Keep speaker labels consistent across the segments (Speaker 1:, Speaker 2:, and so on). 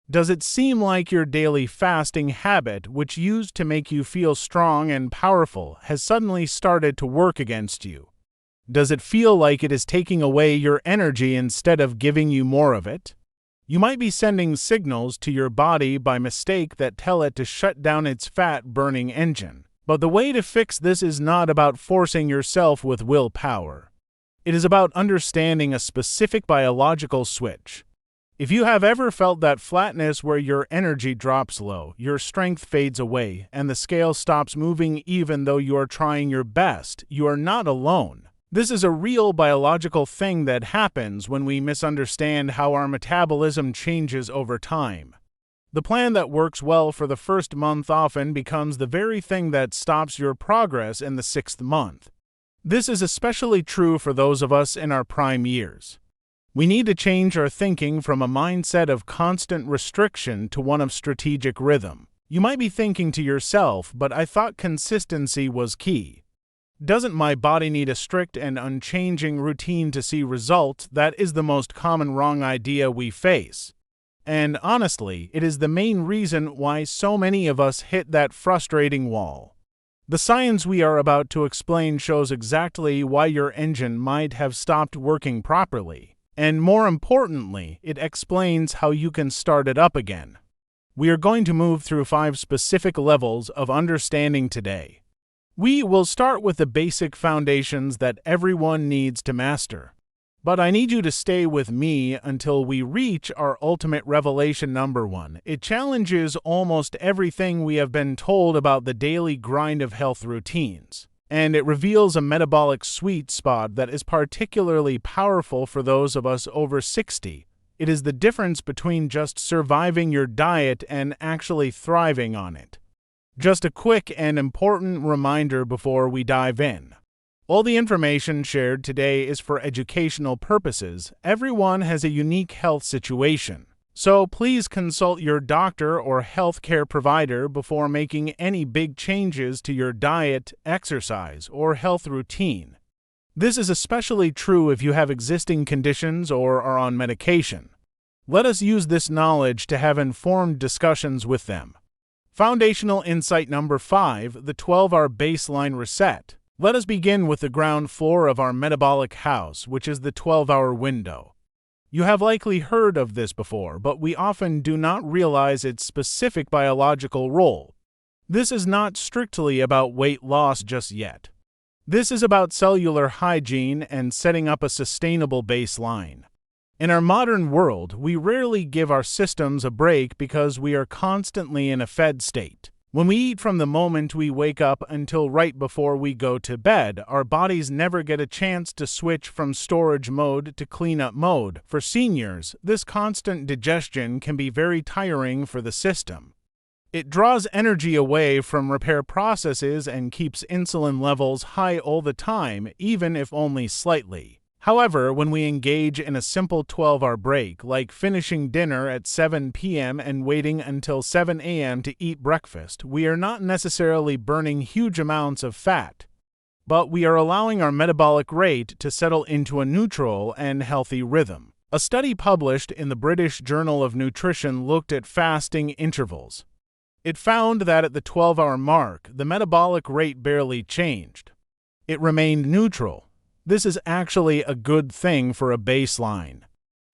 Speaker 1: Does it seem like your daily fasting habit, which used to make you feel strong and powerful, has suddenly started to work against you? Does it feel like it is taking away your energy instead of giving you more of it? You might be sending signals to your body by mistake that tell it to shut down its fat-burning engine. But the way to fix this is not about forcing yourself with willpower. It is about understanding a specific biological switch. If you have ever felt that flatness where your energy drops low, your strength fades away, and the scale stops moving even though you are trying your best, you are not alone. This is a real biological thing that happens when we misunderstand how our metabolism changes over time. The plan that works well for the first month often becomes the very thing that stops your progress in the 6th month. This is especially true for those of us in our prime years. We need to change our thinking from a mindset of constant restriction to one of strategic rhythm. You might be thinking to yourself, but I thought consistency was key. Doesn't my body need a strict and unchanging routine to see results? That is the most common wrong idea we face. And honestly, it is the main reason why so many of us hit that frustrating wall. The science we are about to explain shows exactly why your engine might have stopped working properly. And more importantly, it explains how you can start it up again. We are going to move through 5 specific levels of understanding today. We will start with the basic foundations that everyone needs to master. But I need you to stay with me until we reach our ultimate revelation number 1. It challenges almost everything we have been told about the daily grind of health routines. And it reveals a metabolic sweet spot that is particularly powerful for those of us over 60. It is the difference between just surviving your diet and actually thriving on it. Just a quick and important reminder before we dive in. All the information shared today is for educational purposes. Everyone has a unique health situation. So please consult your doctor or healthcare provider before making any big changes to your diet, exercise, or health routine. This is especially true if you have existing conditions or are on medication. Let us use this knowledge to have informed discussions with them. Foundational insight number 5, the 12-hour baseline reset. Let us begin with the ground floor of our metabolic house, which is the 12-hour window. You have likely heard of this before, but we often do not realize its specific biological role. This is not strictly about weight loss just yet. This is about cellular hygiene and setting up a sustainable baseline. In our modern world, we rarely give our systems a break because we are constantly in a fed state. When we eat from the moment we wake up until right before we go to bed, our bodies never get a chance to switch from storage mode to cleanup mode. For seniors, this constant digestion can be very tiring for the system. It draws energy away from repair processes and keeps insulin levels high all the time, even if only slightly. However, when we engage in a simple 12-hour break, like finishing dinner at 7 p.m. and waiting until 7 a.m. to eat breakfast, we are not necessarily burning huge amounts of fat, but we are allowing our metabolic rate to settle into a neutral and healthy rhythm. A study published in the British Journal of Nutrition looked at fasting intervals. It found that at the 12-hour mark, the metabolic rate barely changed. It remained neutral. This is actually a good thing for a baseline.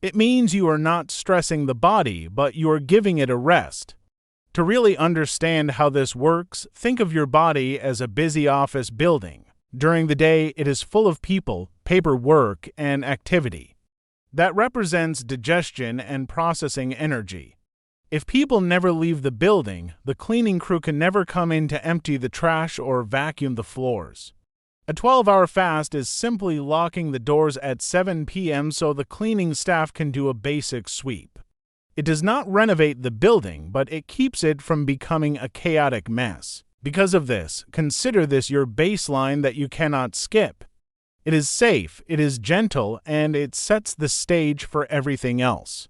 Speaker 1: It means you are not stressing the body, but you are giving it a rest. To really understand how this works, think of your body as a busy office building. During the day, it is full of people, paperwork, and activity. That represents digestion and processing energy. If people never leave the building, the cleaning crew can never come in to empty the trash or vacuum the floors. A 12-hour fast is simply locking the doors at 7 p.m. so the cleaning staff can do a basic sweep. It does not renovate the building, but it keeps it from becoming a chaotic mess. Because of this, consider this your baseline that you cannot skip. It is safe, it is gentle, and it sets the stage for everything else.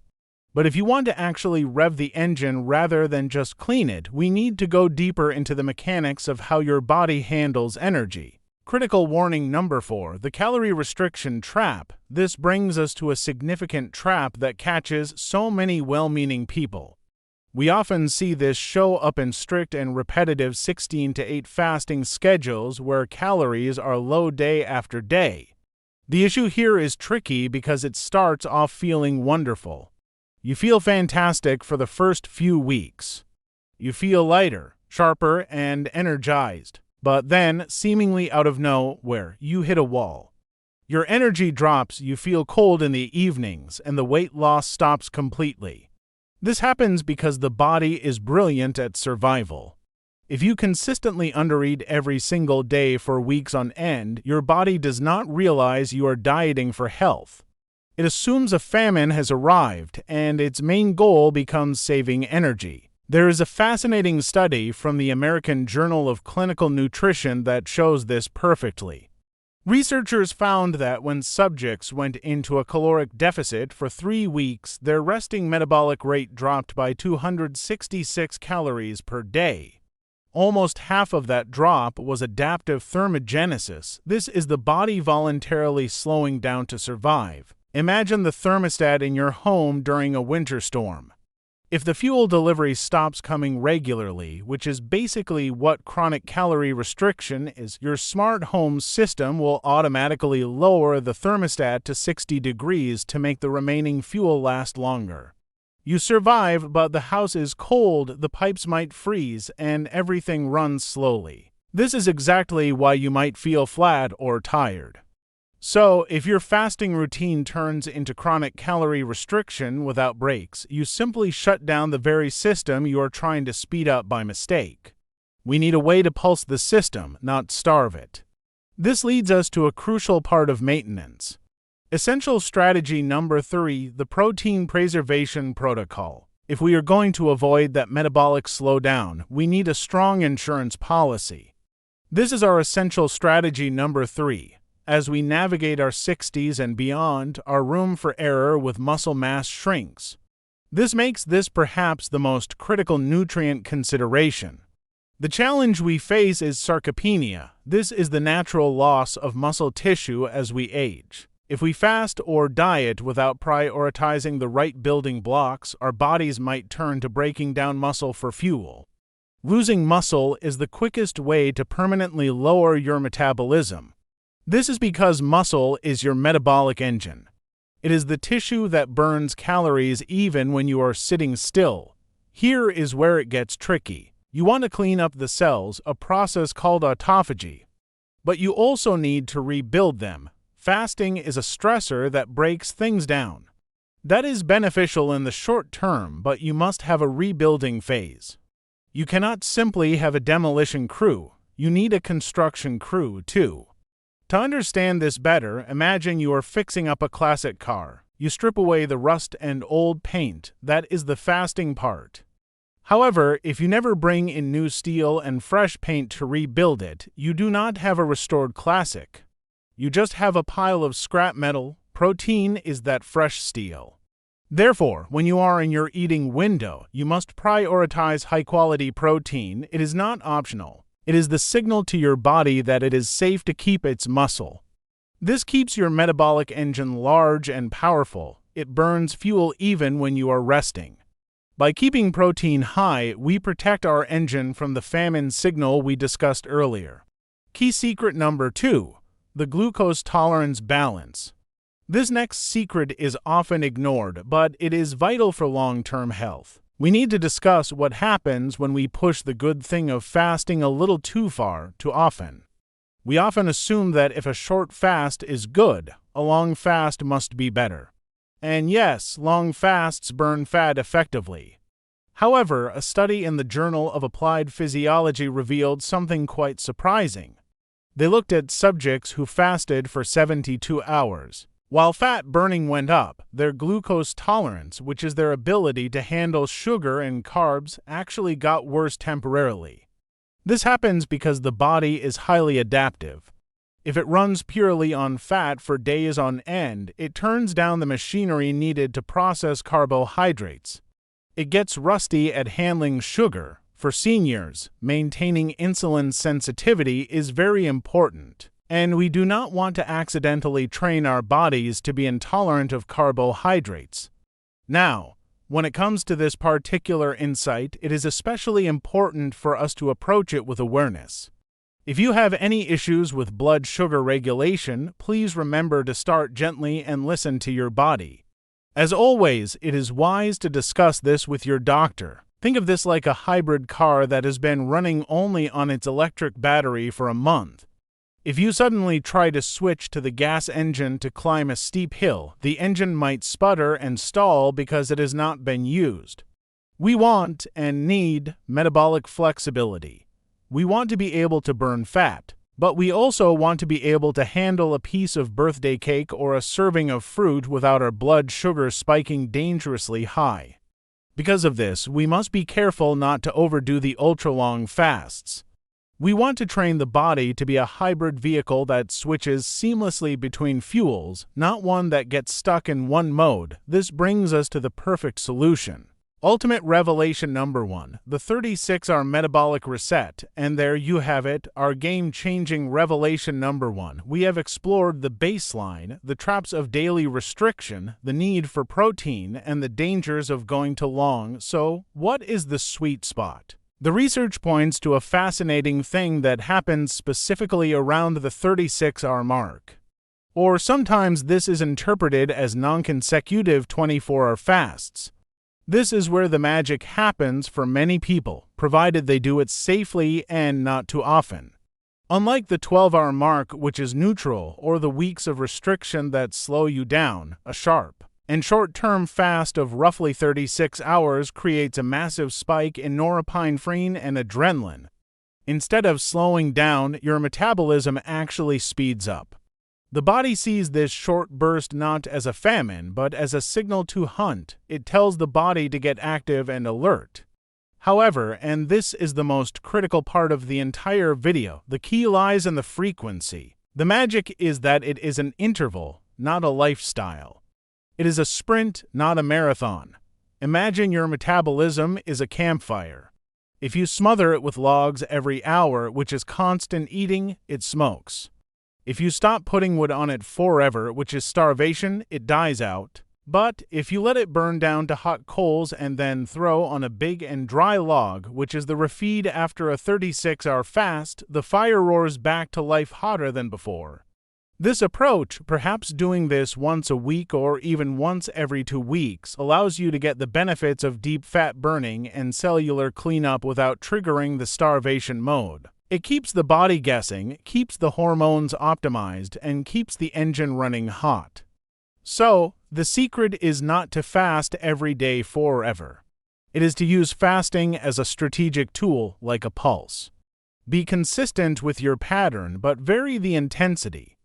Speaker 1: But if you want to actually rev the engine rather than just clean it, we need to go deeper into the mechanics of how your body handles energy. Critical warning number 4, the calorie restriction trap. This brings us to a significant trap that catches so many well-meaning people. We often see this show up in strict and repetitive 16-8 fasting schedules where calories are low day after day. The issue here is tricky because it starts off feeling wonderful. You feel fantastic for the first few weeks. You feel lighter, sharper, and energized. But then, seemingly out of nowhere, you hit a wall. Your energy drops, you feel cold in the evenings, and the weight loss stops completely. This happens because the body is brilliant at survival. If you consistently undereat every single day for weeks on end, your body does not realize you are dieting for health. It assumes a famine has arrived, and its main goal becomes saving energy. There is a fascinating study from the American Journal of Clinical Nutrition that shows this perfectly. Researchers found that when subjects went into a caloric deficit for 3 weeks, their resting metabolic rate dropped by 266 calories per day. Almost half of that drop was adaptive thermogenesis. This is the body voluntarily slowing down to survive. Imagine the thermostat in your home during a winter storm. If the fuel delivery stops coming regularly, which is basically what chronic calorie restriction is, your smart home system will automatically lower the thermostat to 60 degrees to make the remaining fuel last longer. You survive, but the house is cold, the pipes might freeze, and everything runs slowly. This is exactly why you might feel flat or tired. So, if your fasting routine turns into chronic calorie restriction without breaks, you simply shut down the very system you are trying to speed up by mistake. We need a way to pulse the system, not starve it. This leads us to a crucial part of maintenance. Essential strategy number 3, the protein preservation protocol. If we are going to avoid that metabolic slowdown, we need a strong insurance policy. This is our essential strategy number 3. As we navigate our 60s and beyond, our room for error with muscle mass shrinks. This makes this perhaps the most critical nutrient consideration. The challenge we face is sarcopenia. This is the natural loss of muscle tissue as we age. If we fast or diet without prioritizing the right building blocks, our bodies might turn to breaking down muscle for fuel. Losing muscle is the quickest way to permanently lower your metabolism. This is because muscle is your metabolic engine. It is the tissue that burns calories even when you are sitting still. Here is where it gets tricky. You want to clean up the cells, a process called autophagy. But you also need to rebuild them. Fasting is a stressor that breaks things down. That is beneficial in the short term, but you must have a rebuilding phase. You cannot simply have a demolition crew. You need a construction crew, too. To understand this better, imagine you are fixing up a classic car. You strip away the rust and old paint. That is the fasting part. However, if you never bring in new steel and fresh paint to rebuild it, you do not have a restored classic. You just have a pile of scrap metal. Protein is that fresh steel. Therefore, when you are in your eating window, you must prioritize high-quality protein. It is not optional. It is the signal to your body that it is safe to keep its muscle. This keeps your metabolic engine large and powerful. It burns fuel even when you are resting. By keeping protein high, we protect our engine from the famine signal we discussed earlier. Key secret number 2, the glucose tolerance balance. This next secret is often ignored, but it is vital for long-term health. We need to discuss what happens when we push the good thing of fasting a little too far, too often. We often assume that if a short fast is good, a long fast must be better. And yes, long fasts burn fat effectively. However, a study in the Journal of Applied Physiology revealed something quite surprising. They looked at subjects who fasted for 72 hours. While fat burning went up, their glucose tolerance, which is their ability to handle sugar and carbs, actually got worse temporarily. This happens because the body is highly adaptive. If it runs purely on fat for days on end, it turns down the machinery needed to process carbohydrates. It gets rusty at handling sugar. For seniors, maintaining insulin sensitivity is very important. And we do not want to accidentally train our bodies to be intolerant of carbohydrates. Now, When it comes to this particular insight, it is especially important for us to approach it with awareness. If you have any issues with blood sugar regulation, please remember to start gently and listen to your body. As always, it is wise to discuss this with your doctor. Think of this like a hybrid car that has been running only on its electric battery for a month. If you suddenly try to switch to the gas engine to climb a steep hill, the engine might sputter and stall because it has not been used. We want and need metabolic flexibility. We want to be able to burn fat, but we also want to be able to handle a piece of birthday cake or a serving of fruit without our blood sugar spiking dangerously high. Because of this, we must be careful not to overdo the ultra-long fasts. We want to train the body to be a hybrid vehicle that switches seamlessly between fuels, not one that gets stuck in one mode. This brings us to the perfect solution. Ultimate revelation number 1, the 36-hour Metabolic Reset, and there you have it, our game-changing revelation number 1. We have explored the baseline, the traps of daily restriction, the need for protein, and the dangers of going too long. So, what is the sweet spot? The research points to a fascinating thing that happens specifically around the 36-hour mark. Or sometimes this is interpreted as non-consecutive 24-hour fasts. This is where the magic happens for many people, provided they do it safely and not too often. Unlike the 12-hour mark, which is neutral, or the weeks of restriction that slow you down, a sharp and short-term fast of roughly 36 hours creates a massive spike in norepinephrine and adrenaline. Instead of slowing down, your metabolism actually speeds up. The body sees this short burst not as a famine, but as a signal to hunt. It tells the body to get active and alert. However, and this is the most critical part of the entire video, the key lies in the frequency. The magic is that it is an interval, not a lifestyle. It is a sprint, not a marathon. Imagine your metabolism is a campfire. If you smother it with logs every hour, which is constant eating, it smokes. If you stop putting wood on it forever, which is starvation, it dies out. But if you let it burn down to hot coals and then throw on a big and dry log, which is the refeed after a 36-hour fast, the fire roars back to life hotter than before. This approach, perhaps doing this once a week or even once every 2 weeks, allows you to get the benefits of deep fat burning and cellular cleanup without triggering the starvation mode. It keeps the body guessing, keeps the hormones optimized, and keeps the engine running hot. So, the secret is not to fast every day forever. It is to use fasting as a strategic tool like a pulse. Be consistent with your pattern, but vary the intensity.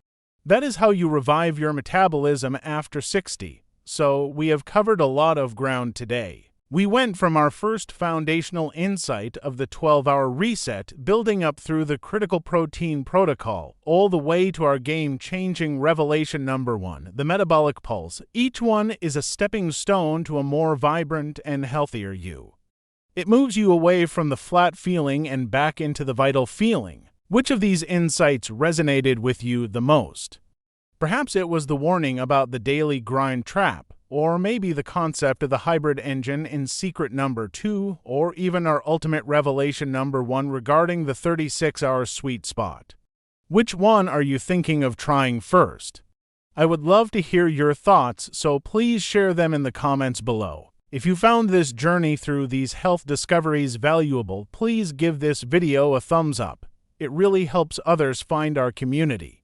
Speaker 1: That is how you revive your metabolism after 60. So, we have covered a lot of ground today. We went from our first foundational insight of the 12-hour reset, building up through the critical protein protocol, all the way to our game-changing revelation number 1, the Metabolic Pulse. Each one is a stepping stone to a more vibrant and healthier you. It moves you away from the flat feeling and back into the vital feeling. Which of these insights resonated with you the most? Perhaps it was the warning about the daily grind trap, or maybe the concept of the hybrid engine in secret number 2, or even our ultimate revelation number 1 regarding the 36-hour sweet spot. Which one are you thinking of trying first? I would love to hear your thoughts, so please share them in the comments below. If you found this journey through these health discoveries valuable, please give this video a thumbs up. It really helps others find our community.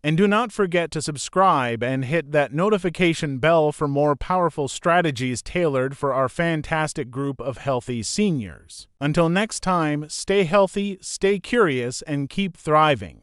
Speaker 1: And do not forget to subscribe and hit that notification bell for more powerful strategies tailored for our fantastic group of healthy seniors. Until next time, stay healthy, stay curious, and keep thriving.